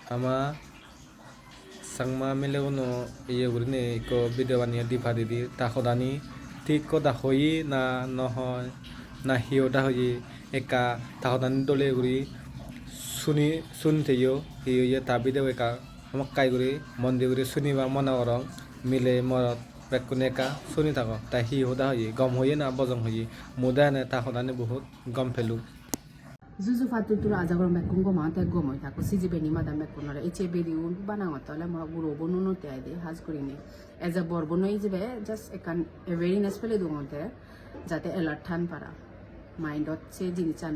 ama sangma melegono iye gurine iko video baniya dipa didi takodani ঠিক কথা হই না নহয় না হিওটা হই একা তাহদানি দলে গুরি শুনতেও হিয়ে তাবিদেও একা আমাক কাই গুরি মন্দির গুরি শুনিবা মনা করং মিলে মরত বেকুনে একা শুনি থাকো তাই হি হোদা হই গম হইয়ে না বজং হই মুদানে তাহদানি বহুত গম Felu Zuzu fatutura ajagorom bekungo mate gomoy tako siji beni madam bekunore eche beri un bananga tole ma guro bonuno te ade has kurine as a borbono ijibe just ekan awareness pele dungote jate alert than para mind hocche jinichan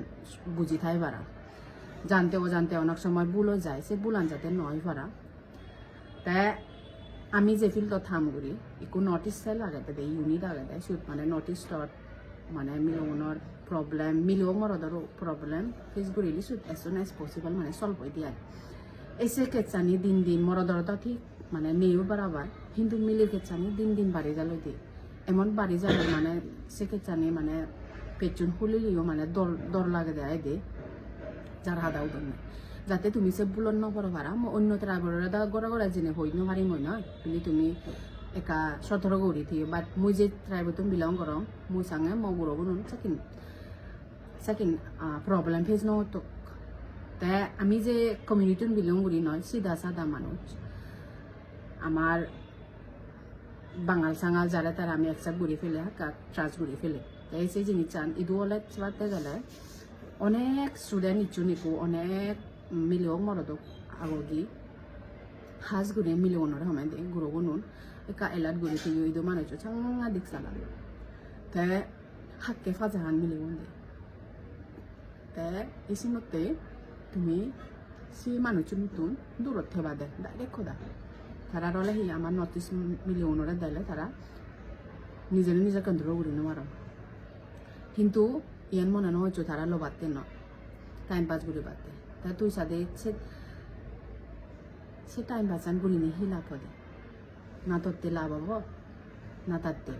buji thai para jante onak সময় ভুলও যায় সে ভুলান যাতে নয় para তাই আমি যে feel তো থাম করি ইকো নোটিস সেল লাগাতে দেই ইউনিট লাগাতে শুট মানে নোটিস ডট মানে মিলনের প্রবলেম মিলিও মরদর প্রবলেম ফেস করিলি শুট as soon as possible মানে সলভ হই দিয়া এসে কেচানি দিন মরদর তো ঠিক মানে নেও বরাবর কিন্তু মিলে কেচানি দিন বাড়ি যালো দি এমন বাড়ি যালো মানে সে কেচানি মানে পেছন খুলিলিও মানে দর লাগে দেয় দে যার হাদাও দন যাতে তুমি সে বুলন নপর পারা অন্য ট্রাইবলরা দা গড়া জেনে হই ন হারি মই নয় কিন্তু তুমি একা সতর্ক করি থিও বাট মুই যে ট্রাইব তুমি বিলং করং মুই সাঙ্গে মগুরো বনুন সেকেন্ড প্রবলেম ফেস ন তো তাই আমি যে কমিউনিটি বিলং করি নয় সিধা সাদা মানুষ আমার বাঙাল সাঙাল যারা তারা আমি একসাথে ঘুরে ফেলে ট্রাস্ট ঘুরে ফেলে তাই সেই জিনিস চান ইদু হলে চাতে গেলে অনেক স্টুডেন্ট ইচ্ছু নিকো অনেক মিলিয়ন মরদক আগি হাজ ঘুরে মিলিয়নের সময় দে গুরু গুনুন একা এলাট ঘুরে থেকে ইদু মানুষ চাঙ্গা দিক চালাল তাই হাতকে ফাজাহান মিলিয়ন দে তাই এসি মতে তুমি সে মানুষ নতুন দূরত থেবা দে ডাইরেক্ট খোদা তারা রলে হি আমার নর্থ ইস্ট মিলিয়নরে দিলে তারা নিজে কন্ট্রোল করি নার কিন্তু ইয়ান মনে নয় তারা লোবাতে ন টাইম পাস করে বাতে তা তুই সাদে সে টাইম পাস আন করি হি লাভ হবে না তোরতে লাভ হব না তারতে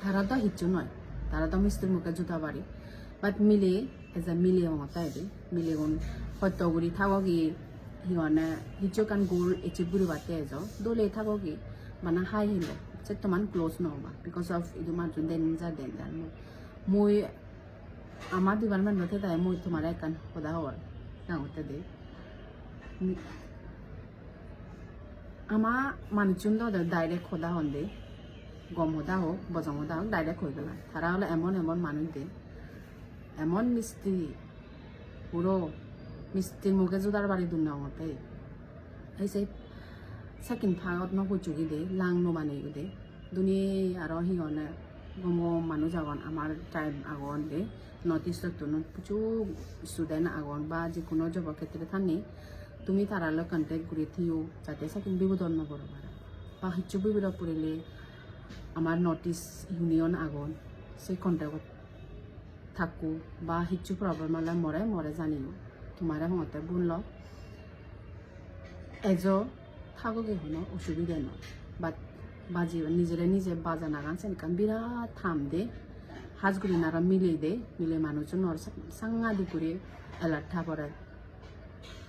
তারা তো হিচ্ছু নয় তারা তো মিস্ত্রির মুখে জুতা বাড়ি বাট মিলে এজ এ মিলিয়ে মতাই দে মিলে সত্য কৰি থাকি সিহঁতে হিচ্ছু কান গোল এচিভ কৰি বাতে এজ দলে থাকি মানে হাই হিলে সে তোমার ক্লোজ নহবা বিকজ অফ ইদু মাত্র ডেঞ্জার মই আমার ডিপার্টমেন্ট হতে তাই মই তোমার একান সদা হওয়ার ডাঙরতে দে আমার মানুষজন তো ডাইরেক্ট সদা হন দে গম সদা হোক বজং সদা হোক ডাইরেক্ট হয়ে গেল তারা হলে এমন মানুষ দে এমন মিস্ত্রি পুরো মিস্ত্রির মুখে জোদার বাড়ি দুর্নামতে এই সেই সেকেন্ড ভাগত ন বুজুগি দে লাং ন বানাইগো দে দুনি আর সিহঁতে গম মানুষ আগন আমার ট্রাইব আগন দে নর্থ ইস্টত প্রচুর স্টুডেন্ট আগন বা যিকোনো জবের ক্ষেত্রে থানি তুমি তারালে কন্টেক্ট করে থিও যাতে সেকেন্ড বিপদত নপড় পারা বা হিচ্ছু বিপদত পড়লে আমার নর্থ ইস্ট ইউনিয়ন আগন সেই কন্টেক্টত থাকো বা হিচ্ছু প্রবলেম হলে মরে জানিও তোমার মতে বলল এজ থাকোগে কোনো অসুবিধা নয় বাট বাজি নিজে বাজা নাগান সেনকান বিরাট থাম দে হাজগুড়ি নারা মিলে মানুষজন সাংঘা দি করে এলার্ট থাকরে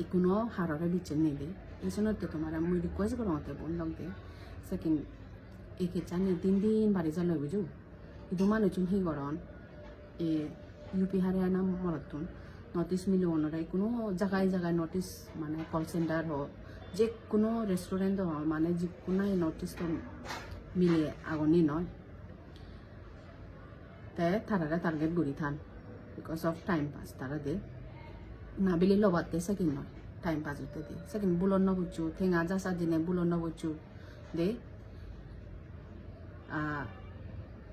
ইকুনো হাররে বিচেন নেই দে এই জন্য তোমার মুই রিকোয়েস্ট করো মতে বললাম দে সেকেন্ড একে চানি দিন বাড়ি যা লই বুঝু ইদু মানুষজন হি গরন এ ইউপি হারিয়ানা মরতুন নর্থ ইস্ট মিলিয়নরা কোনো জায়গায় নর্থ ইস্ট মানে কল সেন্টার হোক যে কোনো রেস্টুরেন্ট হোক মানে যে কোনো নর্থ ইস্ট মিলে আগনি নয় তাই তারা টার্গেট করি থান বিকজ অফ টাইম পাস তারা দে না বিলি লবাতে সেকেন্ড নয় টাইম পাস হতে দে সেকেন্ড বুলন ন বুঝু ঠেঙা যাসা দিনে বুলন ন বুঝু দে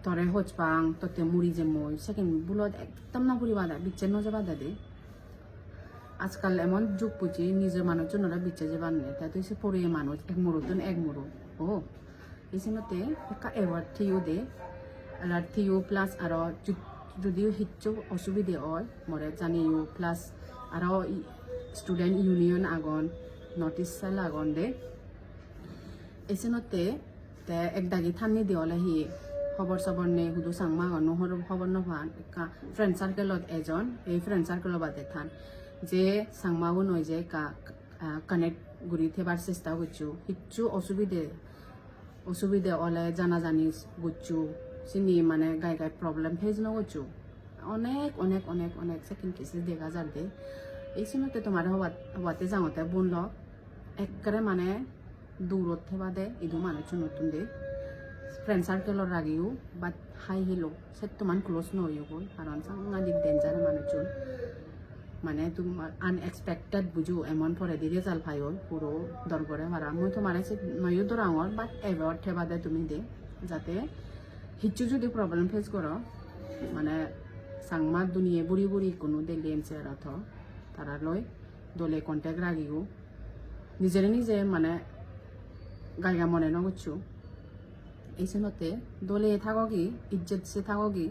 তরে হচপাং তোতে মুড়ি যে মই সেকেন্ড বুলত একদম না পুরি বাদা বিচ্ছে ন যে বাদা দে আজকাল এমন যুগ পুচি নিজের মানুষজনরা বিচ্ছে যে বান্নে তাই তো সে পড়ে মানুষ এক মুরুতন এক মুরু ও এই মতে একটা এওয়ার্ড থিও দে এলার্ট থিও প্লাস আর যদিও হিচ্ছু অসুবিধে হয় মরে জানিও প্লাস আর স্টুডেন্ট ইউনিয়ন আগন নর্থ ইস্ট সাইল আগন দে এসেনতে তে একদাগি থানি দেওয়ালে হি খবর সবর নে হুদু সাংমা নহর খবর নভান ফ্রেন্ড সার্কেলত এজন এই ফ্রেন্ড সার্কেল বাদে থান যে সাংমাও নয় যে কানেক্ট গুড়ি থেবার চেষ্টা করছো কিচ্ছু অসুবিধে হলে জানাজানি করছো চিনি মানে গাই গাই প্রবলেম ফেস নগরছো অনেক অনেক অনেক অনেক সেকেন্ড কেসেস দেখা যার দে এই সময়তে তোমার হওয়াতে যাওয়াতে বলল একবারে মানে দূরত থেবা দে ইদু মানুষ নতুন দে ফ্রেন্ড সার্কেলর আগেও বাট হাই হিলো সে তোমার ক্লোজ নহইব কারণ সাংঘাতিক ডেঞ্জার মানুষজন মানে তোমার আনএক্সপেক্টেড বুঝো এমন পরে দিয়ে রেজাল্ট পাইও পুরো দরগরে মারা মই তোমার নয়ও দরাঙর বাট এবার থেবা দে তুমি দে যাতে হিচ্ছু যদি প্রবলেম ফেস করো মানে সাংমা দুনিয়া বুড়ি বুড়ি কোনো দিল্লি এমসিআর অথ তারা লয় দলে কন্ট্যাক্ট রাখিও নিজে মানে গাইগা মনে নগরছো এই সময়তে দলে থাকি ইজ্জত সে থাকি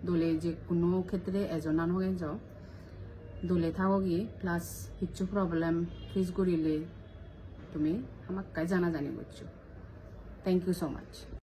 দলে যে কোনো ক্ষেত্রে এজনান হয়ে যাও দলে থাকি প্লাস কিচ্ছু প্রবলেম ফেস করিলে তুমি আমাক জানাজানি করছো থ্যাংক ইউ সো মাচ